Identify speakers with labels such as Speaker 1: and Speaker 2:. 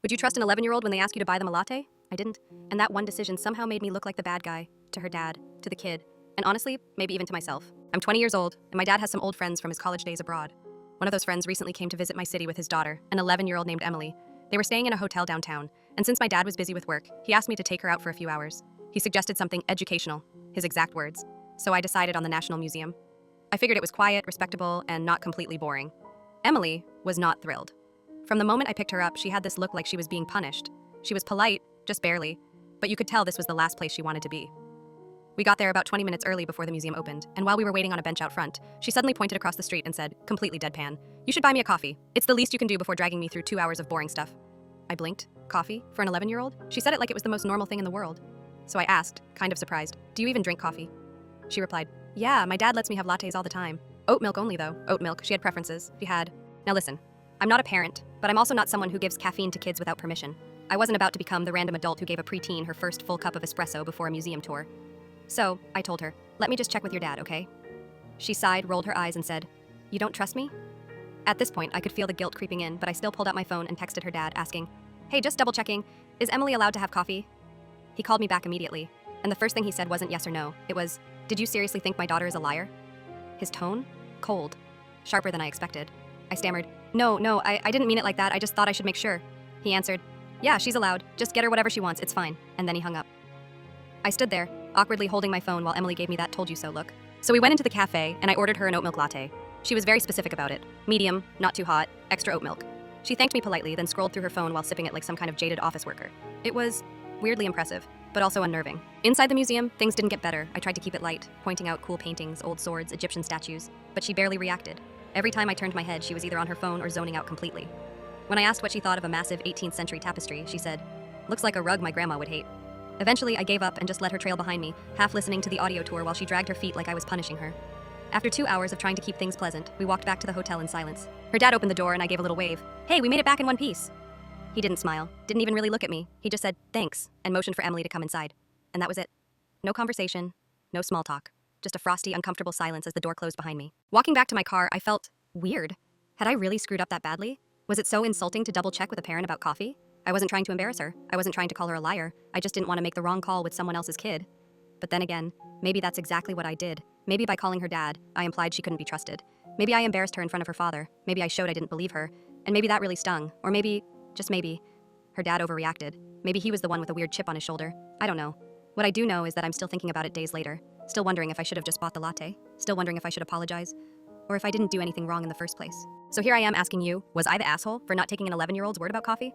Speaker 1: Would you trust an 11-year-old when they ask you to buy them a latte? I didn't. And that one decision somehow made me look like the bad guy, to her dad, to the kid, and honestly, maybe even to myself. I'm 20 years old, and my dad has some old friends from his college days abroad. One of those friends recently came to visit my city with his daughter, an 11-year-old named Emily. They were staying in a hotel downtown, and since my dad was busy with work, he asked me to take her out for a few hours. He suggested something educational, his exact words. So I decided on the National Museum. I figured it was quiet, respectable, and not completely boring. Emily was not thrilled. From the moment I picked her up, she had this look like she was being punished. She was polite, just barely, but you could tell this was the last place she wanted to be. We got there about 20 minutes early before the museum opened, and while we were waiting on a bench out front, she suddenly pointed across the street and said, completely deadpan, "You should buy me a coffee. It's the least you can do before dragging me through 2 hours of boring stuff." I blinked. Coffee? For an 11-year-old? She said it like it was the most normal thing in the world. So I asked, kind of surprised, "Do you even drink coffee?" She replied, "Yeah, my dad lets me have lattes all the time. Oat milk only though. Oat milk." She had preferences. She had. Now listen, I'm not a parent, but I'm also not someone who gives caffeine to kids without permission. I wasn't about to become the random adult who gave a preteen her first full cup of espresso before a museum tour. So, I told her, "Let me just check with your dad, okay?" She sighed, rolled her eyes, and said, "You don't trust me?" At this point, I could feel the guilt creeping in, but I still pulled out my phone and texted her dad, asking, "Hey, just double checking, is Emily allowed to have coffee?" He called me back immediately, and the first thing he said wasn't yes or no. It was, "Did you seriously think my daughter is a liar?" His tone? Cold. Sharper than I expected. I stammered, No, I didn't mean it like that. I just thought I should make sure." He answered, "Yeah, she's allowed. Just get her whatever she wants. It's fine." And then he hung up. I stood there, awkwardly holding my phone while Emily gave me that told you so look. So we went into the cafe, and I ordered her an oat milk latte. She was very specific about it. Medium, not too hot, extra oat milk. She thanked me politely, then scrolled through her phone while sipping it like some kind of jaded office worker. It was weirdly impressive, but also unnerving. Inside the museum, things didn't get better. I tried to keep it light, pointing out cool paintings, old swords, Egyptian statues, but she barely reacted. Every time I turned my head, she was either on her phone or zoning out completely. When I asked what she thought of a massive 18th century tapestry, she said, "Looks like a rug my grandma would hate." Eventually, I gave up and just let her trail behind me, half listening to the audio tour while she dragged her feet like I was punishing her. After 2 hours of trying to keep things pleasant, we walked back to the hotel in silence. Her dad opened the door and I gave a little wave. "Hey, we made it back in one piece." He didn't smile, didn't even really look at me. He just said, "Thanks," and motioned for Emily to come inside. And that was it. No conversation, no small talk. Just a frosty, uncomfortable silence as the door closed behind me. Walking back to my car, I felt weird. Had I really screwed up that badly? Was it so insulting to double check with a parent about coffee? I wasn't trying to embarrass her. I wasn't trying to call her a liar. I just didn't want to make the wrong call with someone else's kid. But then again, maybe that's exactly what I did. Maybe by calling her dad, I implied she couldn't be trusted. Maybe I embarrassed her in front of her father. Maybe I showed I didn't believe her. And maybe that really stung. Or maybe, just maybe, her dad overreacted. Maybe he was the one with a weird chip on his shoulder. I don't know. What I do know is that I'm still thinking about it days later. Still wondering if I should have just bought the latte. Still wondering if I should apologize. Or if I didn't do anything wrong in the first place. So here I am asking you, was I the asshole for not taking an 11-year-old's word about coffee?